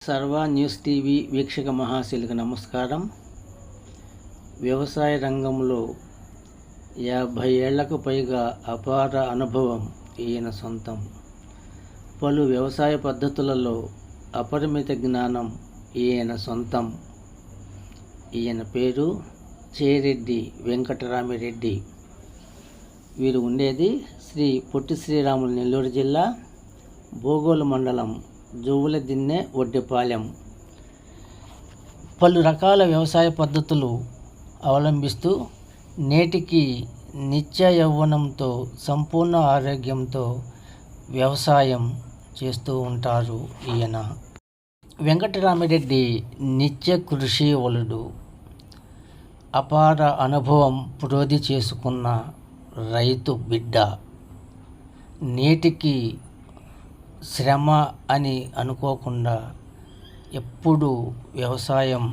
సర్వ news TV వీక్షక మహాశీలకు నమస్కారం. వ్యవసాయ రంగంలో 50 ఏళ్లకు పైగా అపార అనుభవం ఈయన సొంతం. పలు వ్యవసాయ పద్ధతులలో అపరిమిత జ్ఞానం ఈయన సొంతం. ఈయన పేరు చేరెడ్డి వెంకటరామిరెడ్డి. వీరు ఉండేది శ్రీ పొట్టి శ్రీరాములు నెల్లూరు జిల్లా బోగోలు మండలం జువ్వులదిన్నె ఒడ్డెపాలెం. పలు రకాల వ్యవసాయ పద్ధతులు అవలంబిస్తూ నేటికి నిత్య యవ్వనంతో సంపూర్ణ ఆరోగ్యంతో వ్యవసాయం చేస్తూ ఉంటారు. ఈయన వెంకటరామిరెడ్డి నిత్య కృషి వలుడు. అపార అనుభవం ప్రోధి చేసుకున్న రైతు బిడ్డ. నేటికి శ్రమ అని అనుకోకుండా ఎప్పుడు వ్యవసాయం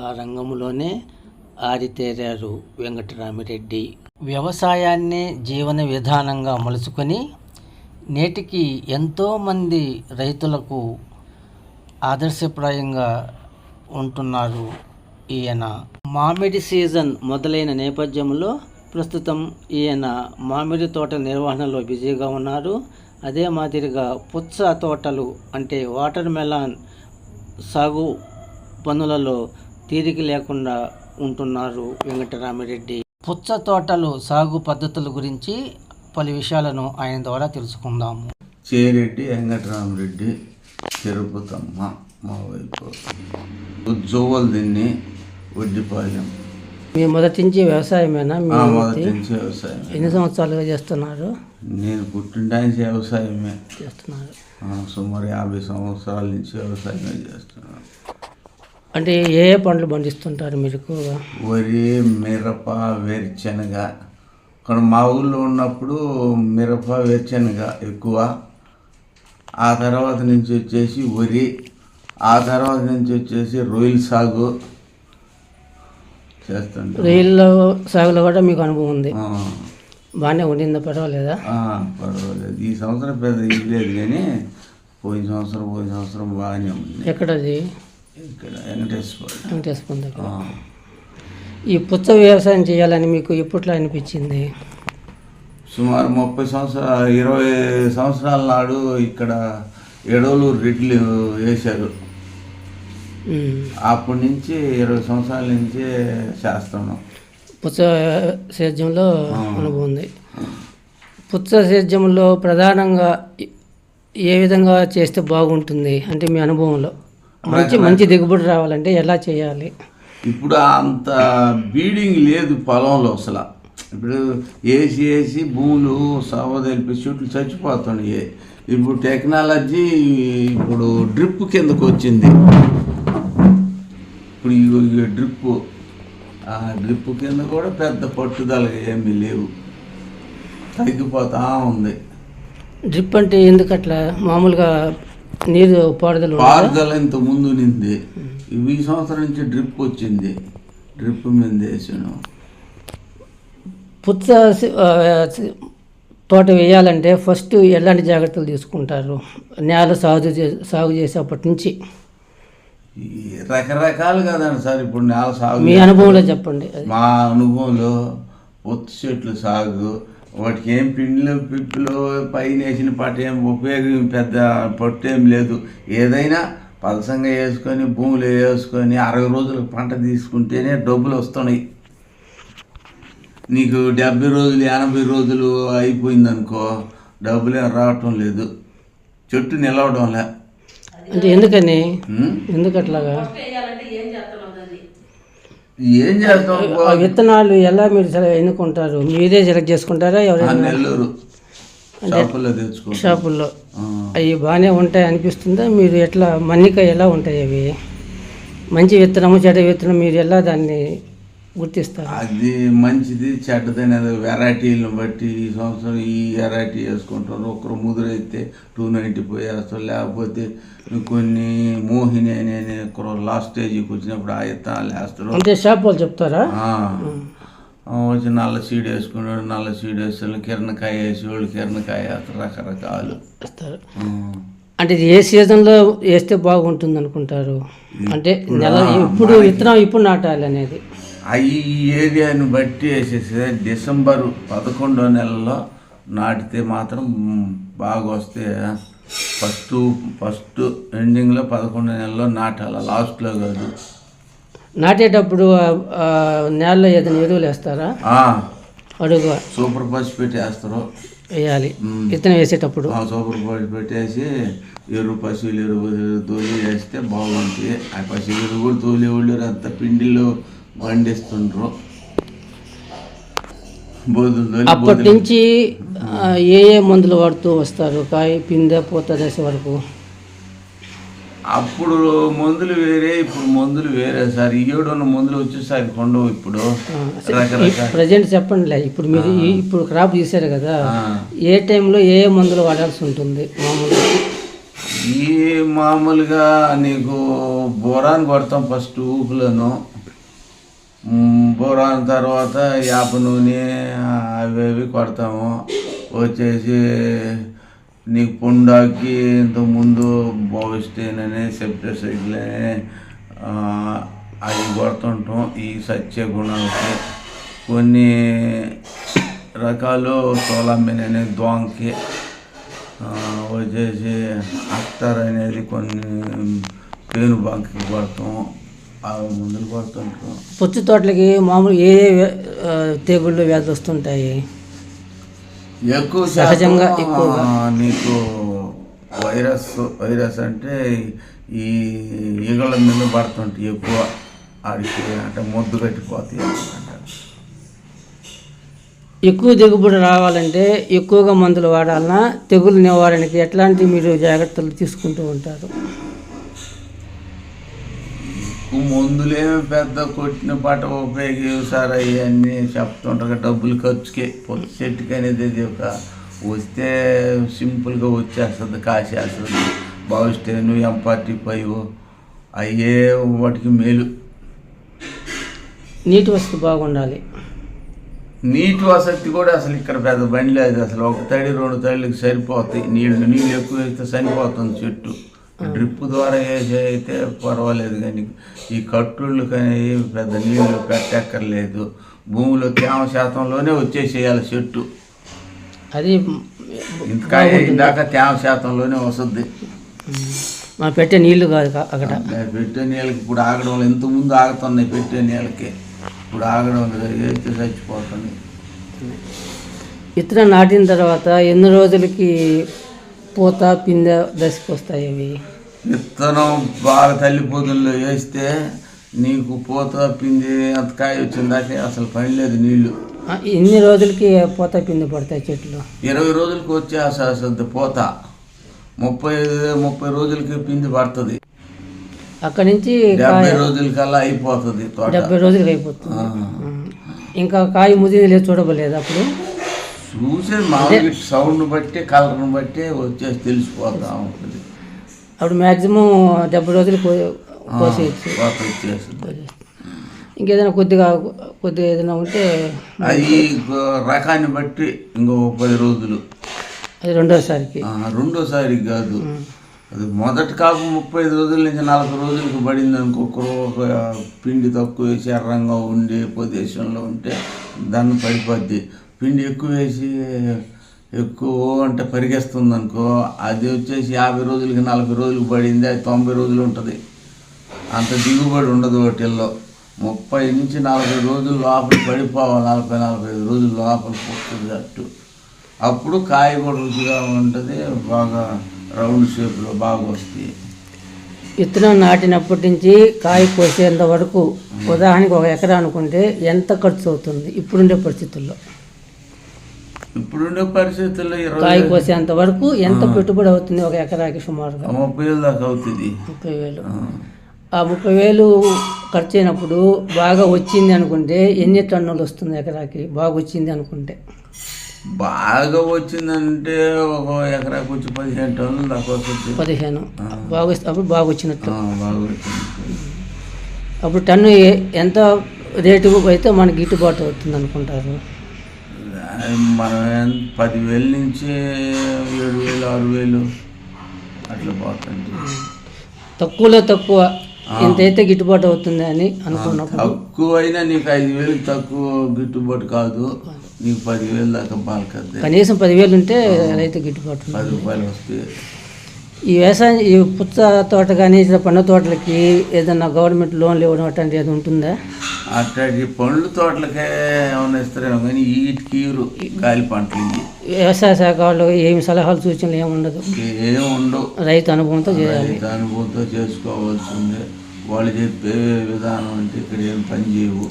ఆ రంగంలోనే ఆరితేరారు వెంకటరామిరెడ్డి. వ్యవసాయాన్నే జీవన విధానంగా మలుచుకొని నేటికి ఎంతోమంది రైతులకు ఆదర్శప్రాయంగా ఉంటున్నారు ఈయన. మామిడి సీజన్ మొదలైన నేపథ్యంలో ప్రస్తుతం ఈయన మామిడి తోట నిర్వహణలో బిజీగా ఉన్నారు. అదే మాదిరిగా పుచ్చ తోటలు అంటే వాటర్ మెలాన్ సాగు పనులలో తీరిక లేకుండా ఉంటున్నారు వెంకటరామిరెడ్డి. పుచ్చ తోటలు సాగు పద్ధతుల గురించి పలు విషయాలను ఆయన ద్వారా తెలుసుకుందాము. చేరెడ్డి వెంకటరామిరెడ్డి తిరుపతమ్మ మా వైపు జువ్వులదిన్నె ఒడ్డెపాలెం. మీ మొదటి నుంచి వ్యవసాయమేనా? మొదటి నుంచి వ్యవసాయం. ఎన్ని సంవత్సరాలుగా చేస్తున్నారు? నేను పుట్టిన వ్యవసాయమే చేస్తున్నారు. సుమారు 50 సంవత్సరాల నుంచి వ్యవసాయమే చేస్తున్నాను. అంటే ఏ పంటలు పండిస్తుంటారు మీరు ఎక్కువగా? వరి, మిరప, వేరుశనగ. ఇక్కడ మా ఊళ్ళో ఉన్నప్పుడు మిరప, వేరుశనగ ఎక్కువ. ఆ తర్వాత నుంచి వచ్చేసి వరి, ఆ తర్వాత నుంచి వచ్చేసి రొయ్యల సాగు చేస్తుంటాం. రొయ్యల సాగులో కూడా మీకు అనుభవం ఉంది? బాగానే ఉండిందా? పర్వాలేదా? పర్వాలేదు. ఈ సంవత్సరం పెద్ద ఇవ్వలేదు కానీ పోయిన సంవత్సరం బాగానే ఉంది. ఎక్కడది? ఇక్కడ వెంకటేశ్వరం దగ్గర. ఈ పుచ్చ వ్యవసాయం చేయాలని మీకు ఎప్పట్లో అనిపించింది? సుమారు 20 సంవత్సరాల నాడు ఇక్కడ ఎడవలూరు రెడ్లు వేశారు. అప్పటి నుంచి 20 సంవత్సరాల నుంచే చేస్తున్నాం. పుచ్చ సేద్యంలో అనుభవం ఉంది. పుచ్చ సేద్యంలో ప్రధానంగా ఏ విధంగా చేస్తే బాగుంటుంది అంటే మీ అనుభవంలో? మంచి దిగుబడి రావాలంటే ఎలా చేయాలి? ఇప్పుడు అంత బీడింగ్ లేదు పొలంలో అసలు. ఇప్పుడు వేసి భూములు సవదలిపి చెట్లు చచ్చిపోతున్నాయి. ఇప్పుడు టెక్నాలజీ ఇప్పుడు డ్రిప్ కిందకు వచ్చింది. ఇప్పుడు ఈ డ్రిప్ కింద కూడా పెద్ద పట్టుదలగా ఏమీ లేవు, తగ్గిపోతా ఉంది. డ్రిప్ అంటే ఎందుకు అట్లా? మామూలుగా నీరు పారుదల ఇంత ముందు నింది. ఈ సంవత్సరం నుంచి డ్రిప్ వచ్చింది. డ్రిప్ మీద వేసాను. పుచ్చ తోట వేయాలంటే ఫస్ట్ ఎలాంటి జాగ్రత్తలు తీసుకుంటారు? నేల సాగు చేసేప్పటి నుంచి రకరకాలు కదండి సార్. ఇప్పుడు నేల సాగు మీ అనుభవంలో చెప్పండి. మా అనుభవంలో పుచ్చ చెట్లు సాగు, వాటికి ఏం పిప్పులు పైన వేసిన పాట ఏం ఉపయోగం పెద్ద పట్టు ఏం లేదు. ఏదైనా పలసంగా వేసుకొని భూములు వేసుకొని 60 రోజులకు పంట తీసుకుంటేనే డబ్బులు వస్తున్నాయి. నీకు 70 రోజులు 80 రోజులు అయిపోయిందనుకో డబ్బులు ఏం రావటం లేదు, చెట్టు నిలవడం లే. అంటే ఎందుకని? ఎందుకు అట్లాగా? ఏం చేస్తాం? విత్తనాలు ఎలా మీరు ఎన్నుకుంటారు? మీరే సెలెక్ట్ చేసుకుంటారా? ఎవరైనా? నెల్లూరు షాపుల్లో అవి బాగానే ఉంటాయి అనిపిస్తుందా? మీరు ఎట్లా మన్నిక ఎలా ఉంటాయి అవి? మంచి విత్తనము చెడ్డ విత్తనం మీరు ఎలా దాన్ని గుర్తిస్తారు? అది మంచిది చెడ్డది అనేది వెరైటీలను బట్టి ఈ సంవత్సరం ఈ వెరైటీ వేసుకుంటారు. ఒకరు ముదురైతే 295 వేస్తారు, లేకపోతే కొన్ని మోహిని అనే లాస్ట్ స్టేజ్కి వచ్చినప్పుడు ఆ విత్తనాలు వేస్తారు. అంటే షాప్ వాళ్ళు చెప్తారా? వచ్చి నల్ల సీడ్ వేసుకున్నాడు, నల్ల సీడ్ వేస్తాడు, కిరణకాయ వేసేవాళ్ళు కిరణకాయ వేస్తారు, రకరకాలు. అంటే ఇది ఏ సీజన్లో వేస్తే బాగుంటుంది అనుకుంటారు? అంటే నెల ఇప్పుడు విత్తనం ఇప్పుడు నాటాలి అనేది ఈ ఏరియాని బట్టి వేసేసి డిసెంబరు 11వ నెలలో నాటితే మాత్రం బాగా వస్తే ఫస్ట్ ఎండింగ్లో 11వ నెలలో నాటాలి, లాస్ట్లో కాదు. నాటేటప్పుడు నేలలో ఏదైనా ఎరువులు వేస్తారా? అడుగు సూపర్ ఫాస్ఫేట్ వేస్తారు, వేయాలి విత్తనం వేసేటప్పుడు. సూపర్ ఫాస్ఫేట్ వేసి పశువుల ఎరువు తోలి వేస్తే బాగుంటుంది. ఆ పశువుల ఎరువు కూడా తోలి వాళ్ళు అంత పిండిలో పండిస్తుండ్రు. అప్పటి నుంచి ఏ మందులు వాడుతూ వస్తారు కాయ పిందె పూత దశ వరకు? అప్పుడు మందులు వేరే, ఇప్పుడు మందులు వేరే సార్. ఈ ఏడున్న మందులు వచ్చేసరి కొండవు ఇప్పుడు ప్రజెంట్ చెప్పండిలే. ఇప్పుడు మీరు ఇప్పుడు క్రాప్ తీశారు కదా, ఏ టైంలో ఏ మందులు వాడాల్సి ఉంటుంది మామూలుగా? మామూలుగా నీకు బోరాన్ కొడతాం ఫస్ట్ ఊపులను, బోరాన్ తర్వాత యాప నూనె అవి కొడతాము. వచ్చేసి నీకు పుండాకి ఇంతకుముందు బోవిస్టైన్ అని సెప్టోసైడ్లే అవి కొడుతుంటాం. ఈ సత్య గుణాలకి కొన్ని రకాలు సోలామిన్ అనేది దోంకి, వచ్చేసి అక్టర్ అనేది కొన్ని పేను బంకి కొడతాం. ఆ మందులు కొడుతుంటాం. పుచ్చు తోటలకి మామూలు ఏ తెగుళ్ళు వ్యాధులు వస్తుంటాయి? ఎక్కువ సహజంగా నీకు వైరస్ అంటే ఈ ఈగల మీద పడుతుంటాయి ఎక్కువ, ఆడికి అంటే మొద్దు కట్టిపోతాయి. ఎక్కువ దిగుబడి రావాలంటే ఎక్కువగా మందులు వాడాలన్నా తెగులు నివారణకి ఎట్లాంటి మీరు జాగ్రత్తలు తీసుకుంటూ ఉంటారు? మందులేమో పెద్ద కొట్టిన పాట ఉపయోగిస్తారు, అవన్నీ చెప్తుంటారు. డబ్బులు ఖర్చుకే పొద్దు చెట్టుకి అనేది ఒక వస్తే సింపుల్గా వచ్చేస్తుంది, కాసేస్తుంది. బావిస్టేను M45 అయ్యే వాటికి మేలు. నీటి వసతి బాగుండాలి. నీటి వసతి కూడా అసలు ఇక్కడ పెద్ద బండి లేదు. అసలు ఒక తడి 2 తడికి సరిపోతాయి. నీళ్ళు ఎక్కువ వేస్తే చనిపోతుంది చెట్టు. డ్రిప్ ద్వారా వేసి అయితే పర్వాలేదు, కానీ ఈ కట్టుళ్ళు కానీ పెద్ద నీళ్ళు పెట్టక్కర్లేదు. భూమిలో తేమ శాతంలోనే వచ్చేసేయాలి చెట్టు. అది ఇందాక తేమ శాతంలోనే వస్తుంది. మనం పెట్టే నీళ్ళు కాదు అక్కడ పెట్టే నీళ్ళకి ఇప్పుడు ఆగడం వల్ల ఇంతకుముందు ఆగుతున్నాయి, పెట్టే నీళ్ళకి ఇప్పుడు ఆగడం వేస్తే చచ్చిపోతుంది. విత్తనం నాటిన తర్వాత ఎన్ని రోజులకి పూత పిందె దశకు వస్తాయి అవి? విత్తనం బాగా తల్లి పొద్దుల్లో వేస్తే నీకు పూత పిండి అంత కాయ వచ్చిందాకే అసలు పని లేదు నీళ్ళు. ఎన్ని రోజులకి పూత పిండి పడతాయి చెట్లు? 20 రోజులకి వచ్చేస్తుంది పూత. 30 రోజులకి పిండి పడుతుంది. అక్కడి నుంచి 70 రోజులకల్లా అయిపోతుంది తోట. 70 రోజులకి అయిపోతుంది. ఇంకా కాయ ముదిరి లేదు చూడబోలేదు అప్పుడు? చూసేది మామూలుగా సౌండ్ని బట్టి కలర్ని బట్టి వచ్చేసి తెలిసిపోతా ఉంటుంది. అప్పుడు మ్యాక్సిమం 70 రోజులు కోసేయచ్చు. ఇంకేదైనా కొద్దిగా ఏదైనా ఉంటే అది రకాన్ని బట్టి ఇంకో 10 రోజులు. అది రెండోసారికి కాదు, అది మొదటి కాపు 35 రోజుల నుంచి 40 రోజులకు పడింది అనుకో. ఒక పిండి తక్కువ వేసి ఎర్రంగా ఉండే ప్రదేశంలో ఉంటే దాన్ని పడిపోద్ది. పిండి ఎక్కువ వేసి ఎక్కువ అంటే పరిగెస్తుంది అనుకో, అది వచ్చేసి 50 రోజులకి 40 రోజులకు పడింది, అది 90 రోజులు ఉంటుంది. అంత దిగుబడి ఉండదు వాటిల్లో. 30 నుంచి 40 రోజుల లోపల పడిపోవాలి. 40-45 రోజుల లోపల పుస్తుంది అట్టు. అప్పుడు కాయ కూడా రుచిగా ఉంటుంది, బాగా రౌండ్ షేప్లో బాగా వస్తాయి. విత్తనం నాటినప్పటి నుంచి కాయ కోసేంత వరకు ఉదాహరణకి 1 ఎకరా అనుకుంటే ఎంత ఖర్చు అవుతుంది ఇప్పుడుండే పరిస్థితుల్లో? కాయ కోసేంత వరకు ఎంత పెట్టుబడి అవుతుంది 1 ఎకరాకి? సుమారుగా 30,000 దాకా అవుతుంది. 30,000. ఆ 30,000 ఖర్చు అయినప్పుడు బాగా వచ్చింది అనుకుంటే ఎన్ని టన్నులు వస్తుంది ఎకరాకి? బాగా వచ్చింది అనుకుంటే బాగా వచ్చిందంటే 1 ఎకరాకి వచ్చి 15 టన్నులు దాకా వస్తుంది. 15 బాగా వస్తే అప్పుడు బాగా వచ్చినట్టు. అప్పుడు టన్ను ఎంత రేటు అయితే మనకి గిట్టుబాటు అవుతుంది అనుకుంటారు? మనం 10,000 నుంచి 7,000 6,000 అట్లా పోతుంది. తక్కువలో తక్కువ ఎంతైతే గిట్టుబాటు అవుతుంది అని అనుకున్నప్పుడు తక్కువైనా నీకు 5,000 తక్కువ గిట్టుబాటు కాదు, నీకు 10,000 దాకా బాలకద్దే. కనీసం 10,000 ఉంటే రైతు గిట్టుబాటు ఉంటుంది. 10 రూపాయలు వస్తాయి. ఈ వ్యవసాయం ఈ పుచ్చ తోట కానీ ఇట్లా పండ్ల తోటలకి ఏదైనా గవర్నమెంట్ లోన్లు ఇవ్వడం అట్లాంటిది ఏది ఉంటుందా? అట్లాంటి పండ్ల తోటలకే ఏమైనా ఇస్తారేమో కానీ వీటికి ఇవ్వరు. గాలి పంటలు ఇవి వ్యవసాయ శాఖ వాళ్ళు ఏమి సలహాలు సూచనలు ఏమి ఉండదు, ఏమి ఉండవు. రైతు అనుభవంతో చేయాలి. రైతు అనుభవంతో చేసుకోవాల్సిందే. వాళ్ళు చెప్పే విధానం అంటే ఇక్కడ ఏం పని చేయవు.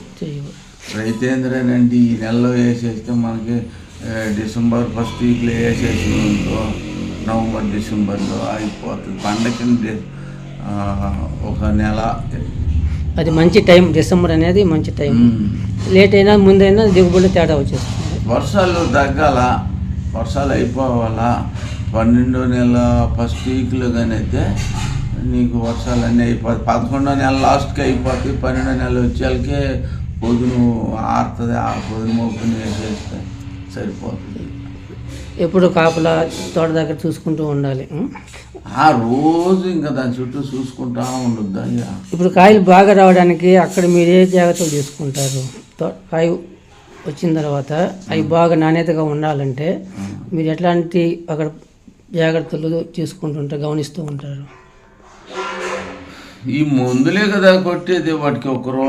రైతేంద్రనండి ఈ నెలలో వేసేస్తే మనకి డిసెంబర్ ఫస్ట్ వీక్లో వేసేసినంతో నవంబర్ డిసెంబర్లో అయిపోతుంది. పండగకి ఒక నెల. అది మంచి టైం. డిసెంబర్ అనేది మంచి టైం. లేట్ అయినా ముందైనా దిగుబడి తేడా వచ్చేస్తుంది. వర్షాలు తగ్గాల, వర్షాలు అయిపోవాలా. 12వ నెల ఫస్ట్ వీక్లో కానీ అయితే నీకు వర్షాలు అన్నీ అయిపోతాయి. 11వ నెల లాస్ట్కి అయిపోతాయి. 12వ నెల వచ్చేళ్ళకే పొద్దును ఆరుతుంది. ఆ పొద్దున మోపుని వేసేస్తే సరిపోతుంది. ఎప్పుడు కాపలా తోట దగ్గర చూసుకుంటూ ఉండాలి. ఆ రోజు ఇంకా దాని చుట్టూ చూసుకుంటా ఉండొద్దా? ఇప్పుడు కాయలు బాగా రావడానికి అక్కడ మీరు ఏ జాగ్రత్తలు తీసుకుంటారు? కాయ వచ్చిన తర్వాత అవి బాగా నాణ్యతగా ఉండాలంటే మీరు ఎట్లాంటి అక్కడ జాగ్రత్తలు తీసుకుంటుంటారు, గమనిస్తూ ఉంటారు? ఈ మందులే కదా కొట్టేది. వాటికి ఒకరో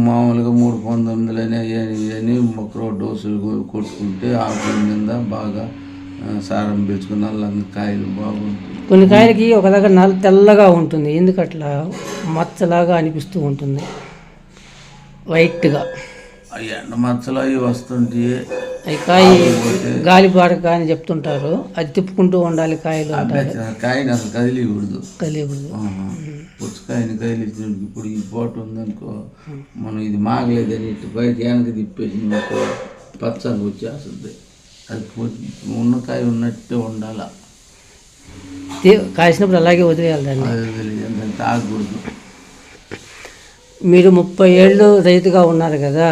మామూలుగా 319 అని ఒకరో డోసులు కొట్టుకుంటే ఆకుల మీద బాగా సారం పెంచుకుని నల్లంగా కాయలు బాగుంటాయి. కొన్ని కాయలకి ఒక దగ్గర తెల్లగా ఉంటుంది, ఎందుకట్లా మచ్చలాగా అనిపిస్తూ ఉంటుంది, వైట్గా. ఎండ మచ్చలు అవి వస్తుంటాయి. అవి కాయ గాలి బారక అని చెప్తుంటారు. అది తిప్పుకుంటూ ఉండాలి కాయలు. కాయని అసలు కదిలికూడదు. పుచ్చకాయని కదిలించినప్పుడు ఇప్పుడు ఈ పోటు ఉందనుకో, మనం ఇది మాగలేదని ఇటు బయట వెనక తిప్పేసిననుకో పచ్చగా వచ్చేస్తుంది. అది ఉన్న కాయ ఉన్నట్టే ఉండాల. కాసినప్పుడు అలాగే వదిలేయాలి దాన్ని, తాగకూడదు. మీరు 30 ఏళ్ళు రైతుగా ఉన్నారు కదా,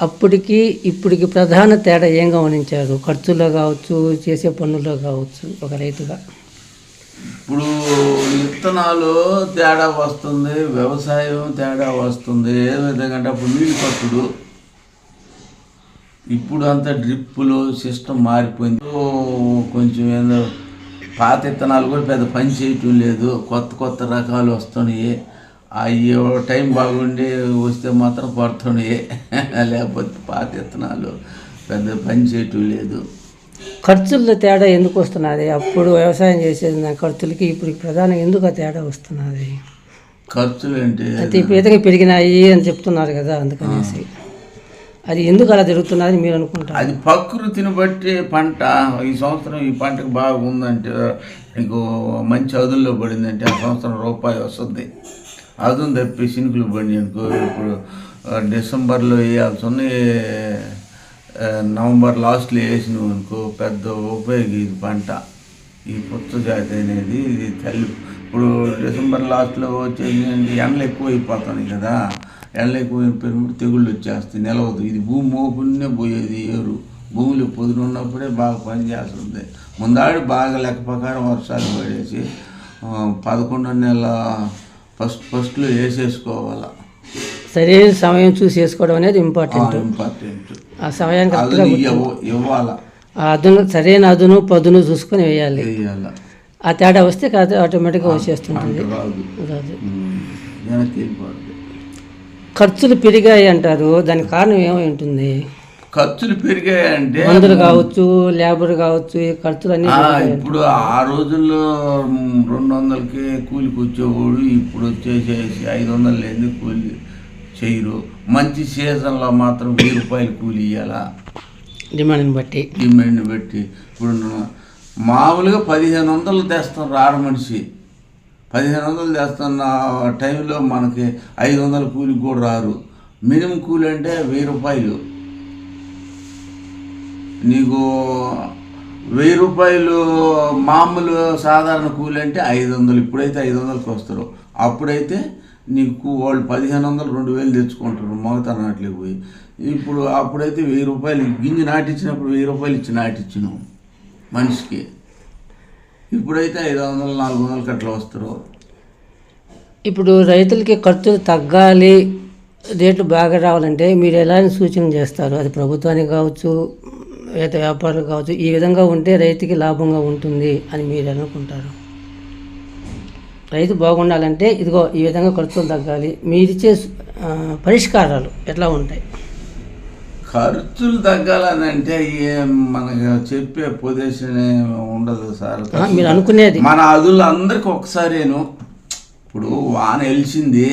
అప్పటికి ఇప్పటికి ప్రధాన తేడా ఏం గమనించారు? ఖర్చులో కావచ్చు, చేసే పనుల్లో కావచ్చు, ఒక రైతుగా. ఇప్పుడు విత్తనాలు తేడా వస్తుంది, వ్యవసాయం తేడా వస్తుంది. ఏ విధంగా అంటే అప్పుడు నీళ్ళు కట్టుడు, ఇప్పుడు అంతా డ్రిప్పులు సిస్టమ్ మారిపోయింది. కొంచెం ఏదో పాత విత్తనాలు కూడా పెద్ద పని చేయటం లేదు, కొత్త రకాలు వస్తున్నాయి. అయ్యో టైం బాగుండి వస్తే మాత్రం పడుతున్నాయి, లేకపోతే పాత విత్తనాలు పెద్ద పని చేయటం లేదు. ఖర్చుల్లో తేడా ఎందుకు వస్తున్నది? అప్పుడు వ్యవసాయం చేసేది ఖర్చులకి ఇప్పుడు ప్రధానంగా ఎందుకు ఆ తేడా వస్తున్నది? ఖర్చులు అంటే ఈతకి పెరిగినాయి అని చెప్తున్నారు కదా, అందుకనేసి అది ఎందుకు అలా జరుగుతున్నది మీరు అనుకుంటారు? అది ప్రకృతిని బట్టి పంట. ఈ సంవత్సరం ఈ పంటకు బాగుందంటే, నీకు మంచి అదుల్లో పడిందంటే ఆ సంవత్సరం రూపాయి వస్తుంది. అదును తప్పి సినుకులు పడి అనుకో, ఇప్పుడు డిసెంబర్లో వేయాల్సి ఉన్నాయి, నవంబర్ లాస్ట్లో వేసినవి అనుకో పెద్ద ఉపయోగం ఇది పంట. ఈ పుచ్చ జాతి అనేది ఇది తల్లి. ఇప్పుడు డిసెంబర్ లాస్ట్లో వచ్చేది ఎండలు ఎక్కువ అయిపోతాయి కదా, ఎండలు ఎక్కువ అయిపోయినప్పుడు తెగుళ్ళు వచ్చేస్తాయి, నిలవదు. ఇది భూమి మోపునే పోయేది ఏరు. భూమిలో పొదును ఉన్నప్పుడే బాగా పనిచేస్తుంది. ముందాడి బాగా లెక్క ప్రకారం వర్షాలు పడేసి 11వ నెల ఫస్ట్లో వేసేసుకోవాలి. సరైన సమయం చూసి వేసుకోవడం అనేది ఇంపార్టెంట్. ఆ సమయానికి ఇవ్వాలి. అదును సరైన అదును పదును చూసుకొని వేయాలి. ఆ తేడా వస్తే ఆటోమేటిక్గా వచ్చేస్తుంటుంది. రాదు. ఖర్చులు పెరిగాయి అంటారు, దానికి కారణం ఏమై ఉంటుంది? ఖర్చులు పెరిగాయంటే మందులు కావచ్చు, లేబర్ కావచ్చు, ఖర్చులు అన్నీ. ఇప్పుడు ఆ రోజుల్లో 200కి కూలికి వచ్చేవాడు, ఇప్పుడు వచ్చేసేసి 500 లేని కూలి చేయరు. మంచి సీజన్లో మాత్రం 1000 రూపాయలు కూలి ఇవ్వాలా, డిమాండ్ని బట్టి. ఇప్పుడు మామూలుగా 1500 తెస్తాం రాడ మనిషి. 1500 తెస్తున్న టైంలో మనకి 500 కూలికి కూడా రారు. మినిమం కూలి అంటే 1000 రూపాయలు. నీకు 1000 రూపాయలు మామూలు సాధారణ కూలి అంటే 500. ఇప్పుడైతే 500కి వస్తారు. అప్పుడైతే నీకు వాళ్ళు 1500 2000 తెచ్చుకుంటారు మగతా నాట్లేకి పోయి. ఇప్పుడు అప్పుడైతే 1000 రూపాయలు గింజ నాటించినప్పుడు 1000 రూపాయలు ఇచ్చి నాటించినాం మనిషికి. ఇప్పుడైతే 500 400 కట్ల వస్తారు. ఇప్పుడు రైతులకి ఖర్చులు తగ్గాలి, రేట్లు బాగా రావాలంటే మీరు ఎలాంటి సూచన చేస్తారు? అది ప్రభుత్వానికి కావచ్చు, లేదా వ్యాపారులు కావచ్చు, ఈ విధంగా ఉంటే రైతుకి లాభంగా ఉంటుంది అని మీరు అనుకుంటారు? రైతు బాగుండాలంటే ఇదిగో ఈ విధంగా ఖర్చులు తగ్గాలి, మీరిచ్చే పరిష్కారాలు ఎట్లా ఉంటాయి? ఖర్చులు తగ్గాలని అంటే మనకు చెప్పే పొజిషన్ ఉండదు సార్. మీరు అనుకునేది మన అదులు అందరికి ఒకసారేను. ఇప్పుడు వాన వెలిసింది,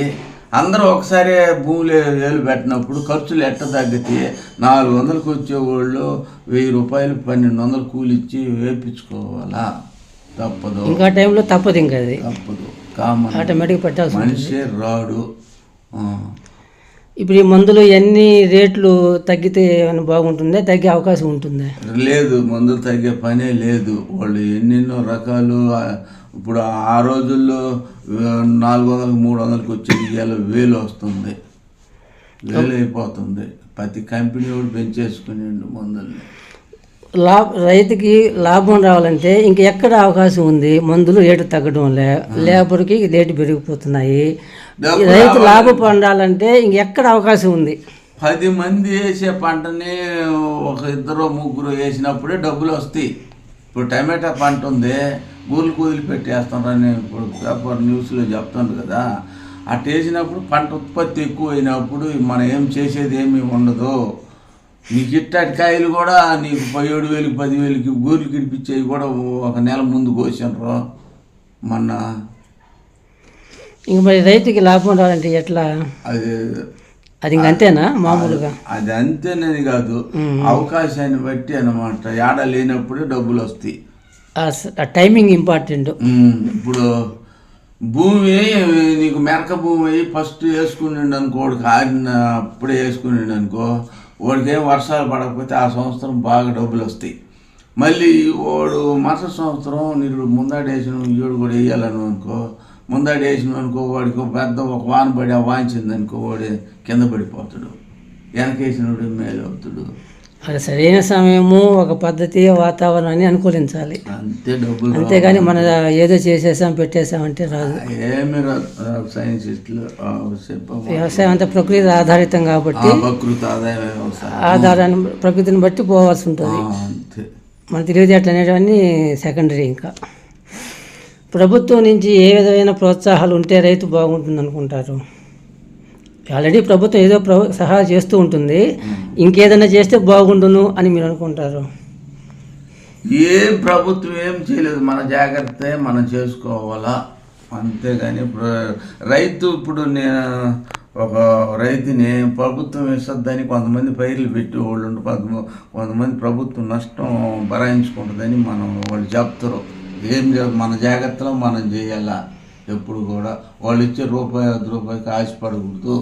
అందరూ ఒకసారి భూములు ఏలు పెట్టినప్పుడు ఖర్చులు ఎట్ట తగ్గితే 400కి వచ్చేవాళ్ళు 1000 రూపాయలు 1200 కూలిచ్చి వేపించుకోవాలా? తప్పదు. ఇంకా టైంలో తప్పదు, ఇంకా అది తప్పదు, కామన్, ఆటోమేటిక్ పెట్టాల్సి మనిషి రాడు. ఇప్పుడు ఈ మందులు ఎన్ని రేట్లు తగ్గితే ఏమైనా బాగుంటుందా, తగ్గే అవకాశం ఉంటుందా? లేదు, మందులు తగ్గే పనే లేదు. వాళ్ళు ఎన్నెన్నో రకాలు. ఇప్పుడు ఆ రోజుల్లో 400 300కి వచ్చేది ఇవాళ 1000 వస్తుంది, 1000 అయిపోతుంది. ప్రతి కంపెనీ కూడా పెంచేసుకుని మందుల్ని. రైతుకి లాభం రావాలంటే ఇంక ఎక్కడ అవకాశం ఉంది? మందులు రేటు తగ్గడం లేబర్కి రేటు పెరిగిపోతున్నాయి. రైతు లాభం పొందాలంటే ఇంకెక్కడ అవకాశం ఉంది? 10 మంది వేసే పంటని ఒక 2 3 వేసినప్పుడే డబ్బులు వస్తాయి. ఇప్పుడు టమాటా పంట ఉంది, ఊర్లు కూదులు పెట్టేస్తారని ఇప్పుడు పేపర్ న్యూస్లో చెప్తాను కదా. అటు వేసినప్పుడు పంట ఉత్పత్తి ఎక్కువ అయినప్పుడు మనం ఏం చేసేది ఏమీ ఉండదు. నీకు ఇట్టటి కాయలు కూడా నీకు 7,000 10,000కి గూర్లు కిడిపించేవి కూడా ఒక నెల ముందు కోసినారు మొన్న. ఇంక మరి రైతుకి లాభం రావాలంటే ఎట్లా? అది ఇంక అంతేనా మామూలుగా? అది అంతేనని కాదు, అవకాశాన్ని బట్టి అన్నమాట. ఏడ లేనప్పుడే డబ్బులు వస్తాయి. Timing important. ఇప్పుడు భూమి నీకు మెరక భూమి అయ్యి ఫస్ట్ వేసుకుని అనుకో, వాడికి ఆరిన అప్పుడే వేసుకుని అనుకో, వాడికి ఏం వర్షాలు పడకపోతే ఆ సంవత్సరం బాగా డబ్బులు వస్తాయి. మళ్ళీ వాడు మరుసటి సంవత్సరం నీకు ముందాడేసిన ఈడు కూడా వేయాలను అనుకో, ముందాడేసిన అనుకో, వాడికి పెద్ద ఒక వాన పడి ఆ వాంచింది అనుకో, వాడు కింద పడిపోతాడు. వెనకేసినోడు మేలు అవుతాడు. అది సరైన సమయము, ఒక పద్ధతి, వాతావరణాన్ని అనుకూలించాలి. అంతే డబ్బులు. అంతేగాని మన ఏదో చేసేసాం పెట్టేసామంటే రాదు. ఏమి రాదు. సైన్సిస్టులు వ్యవసాయం అంతా ప్రకృతి ఆధారితం కాబట్టి ప్రకృతి ఆధారాన్ని ప్రకృతిని బట్టి పోవాల్సి ఉంటుంది. అంతే. మన తెలివితేటలు అనేటివన్నీ సెకండరీ. ఇంకా ప్రభుత్వం నుంచి ఏ విధమైన ప్రోత్సాహాలు ఉంటే రైతు బాగుంటుంది అనుకుంటారు? ఆల్రెడీ ప్రభుత్వం ఏదో సహాయం చేస్తూ ఉంటుంది, ఇంకేదైనా చేస్తే బాగుండును అని మీరు అనుకుంటారు? ఏం ప్రభుత్వం ఏం చేయలేదు, మన జాగ్రత్త మనం చేసుకోవాలా అంతేగాని. రైతు ఇప్పుడు నేను ఒక రైతుని ప్రభుత్వం ఇస్తుందని కొంతమంది పైర్లు పెట్టి వాళ్ళు కొంతమంది ప్రభుత్వం నష్టం భరాయించుకుంటుందని వాళ్ళు చెప్తారు. మన జాగ్రత్తలో మనం చేయాలా. ఎప్పుడు కూడా వాళ్ళు ఇచ్చే రూపాయి 10 రూపాయలకి ఆశపడకూడదు.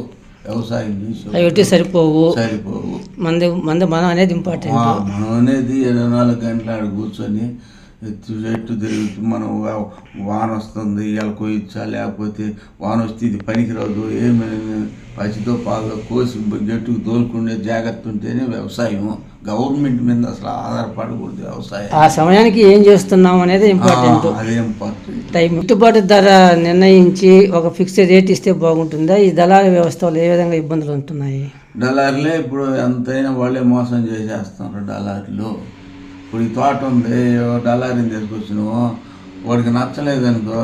వ్యవసాయం చేసి సరిపోవు. మనం అనేది ఇంపార్టెంట్. మనం అనేది 24 గంటలు ఆడ కూర్చొని చెట్టు తిరుగుతూ మనం వాన వస్తుంది ఇలా కోయించా, లేకపోతే వాన వస్తే ఇది పనికిరాదు, ఏమైనా పచ్చితో పాలలో కోసి గట్టుకు తోలుకునే జాగ్రత్త ఉంటేనే వ్యవసాయం. గవర్నమెంట్ మీద అసలు ఆధారపడకూడదు వ్యవసాయం. ఆ సమయానికి ఏం చేస్తున్నాం అనేది ఇంపార్టెంట్. అదే ఇంపార్టెంట్. టైం గిట్టుబాటు ధర నిర్ణయించి ఒక ఫిక్స్డ్ రేట్ ఇస్తే బాగుంటుందా? ఈ దళారీ వ్యవస్థలో ఏ విధంగా ఇబ్బందులు ఉంటున్నాయి? దళారులే ఇప్పుడు ఎంతైనా వాళ్ళే మోసం చేసేస్తున్నారు దళారులు. ఇప్పుడు ఈ తోట ఉంది, దళారీని తీసుకొచ్చినావు, వాడికి నచ్చలేదనుకో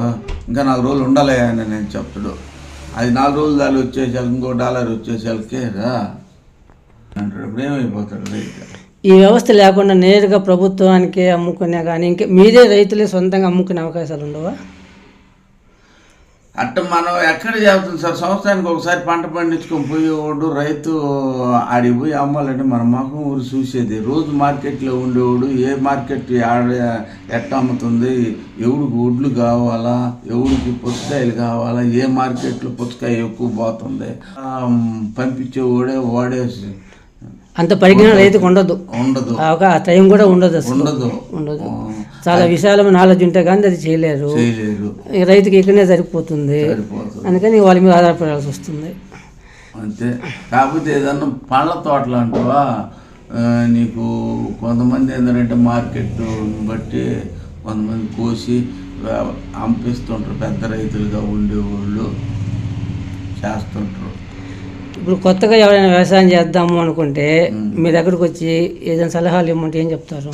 ఇంకా 4 రోజులు ఉండాలి అని నేను చెప్తాడు. అది 4 రోజులు దాని వచ్చేసరికి ఇంకో డాలర్ వచ్చేసరికి అంటాడు. ఇప్పుడు ఏమైపోతాడు రైతు? ఈ వ్యవస్థ లేకుండా నేరుగా ప్రభుత్వానికి అమ్ముకునే కానీ ఇంకా మీరే రైతులే సొంతంగా అమ్ముకునే అవకాశాలు ఉండవా? అట్ట మనం ఎక్కడ చేస్తాం సార్? సంవత్సరానికి ఒకసారి పంట పండించుకొని పోయేవాడు రైతు ఆడికి పోయి అమ్మాలంటే మన మొహం ఊరు చూసేది. రోజు మార్కెట్లో ఉండేవాడు ఏ మార్కెట్ ఎట్ట అమ్ముతుంది, ఎవడికి వడ్లు కావాలా, ఎవడికి పుచ్చకాయలు కావాలా, ఏ మార్కెట్లో పుచ్చకాయ ఎక్కువ పోతుంది పంపించేవాడే వాడేసి అంత పరిజ్ఞానం రైతుకు ఉండదు. ఆ టైం కూడా ఉండదు. చాలా విశాలమైన నాలెడ్జ్ ఉంటే కానీ అది చేయలేరు. రైతుకి ఇక్కడనే సరిపోతుంది. అందుకని వాళ్ళ మీద ఆధారపడాల్సి వస్తుంది. అంతే. కాకపోతే ఏదన్నా పండ్ల తోటలు అంటావా, నీకు కొంతమంది ఏంటంటే మార్కెట్ బట్టి కొంతమంది కోసి అంపిస్తుంటారు, పెద్ద రైతులుగా ఉండేవాళ్ళు చేస్తుంటారు. ఇప్పుడు కొత్తగా ఎవరైనా వ్యవసాయం చేద్దాము అనుకుంటే మీ దగ్గరకు వచ్చి ఏదైనా సలహాలు ఇవ్వమంటే ఏం చెప్తారు?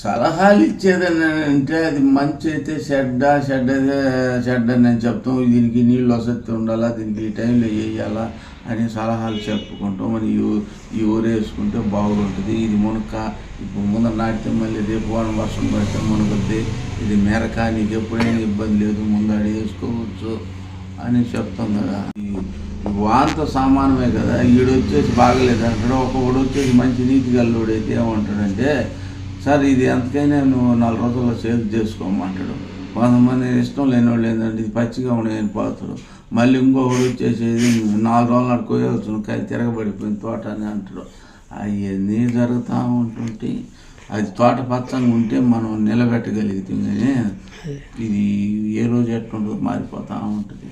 సలహాలు ఇచ్చేదని అంటే అది మంచి అయితే షెడ్ అని నేను చెప్తాం. దీనికి నీళ్ళు వసతి ఉండాలా, దీనికి ఈ టైంలో వేయాలా అని సలహాలు చెప్పుకుంటాం. మరి ఈ ఊరు వేసుకుంటే బాగుంటుంది, ఇది మునక ఇప్పుడు ముందర నాటితే మళ్ళీ రేపు వర్షం పడితే మునగద్ది, ఇది మెరక, నీకు ఎప్పుడైనా ఇబ్బంది లేదు, ముందర వేసుకోవచ్చు అని చెప్తాం కదా. ఈ వాంతో సమానమే కదా. ఈడొచ్చేసి బాగలేదు అంటాడు, ఒక్కొక్కడు వచ్చేసి మంచి నీతి గల్లుడు అయితే ఏమంటాడంటే, సార్ ఇది ఎంతకైనా నువ్వు 4 రోజుల్లో సేల్ చేసుకోమంటాడు. కొంతమంది ఇష్టం లేని వాళ్ళు ఏంటంటే ఇది పచ్చిగా ఉండేది పోతాడు. మళ్ళీ ఇంకొకడు వచ్చేసేది 4 రోజులు నాడు కోయాల్సిన కాయ తిరగబడిపోయిన తోట అని అంటాడు. అవన్నీ జరుగుతూ ఉంటుంటే అది తోట పచ్చంగా ఉంటే మనం నిలబెట్టగలుగుతాం. కానీ ఇది ఏ రోజు ఎట్లుంటుందో మారిపోతూ ఉంటుంది.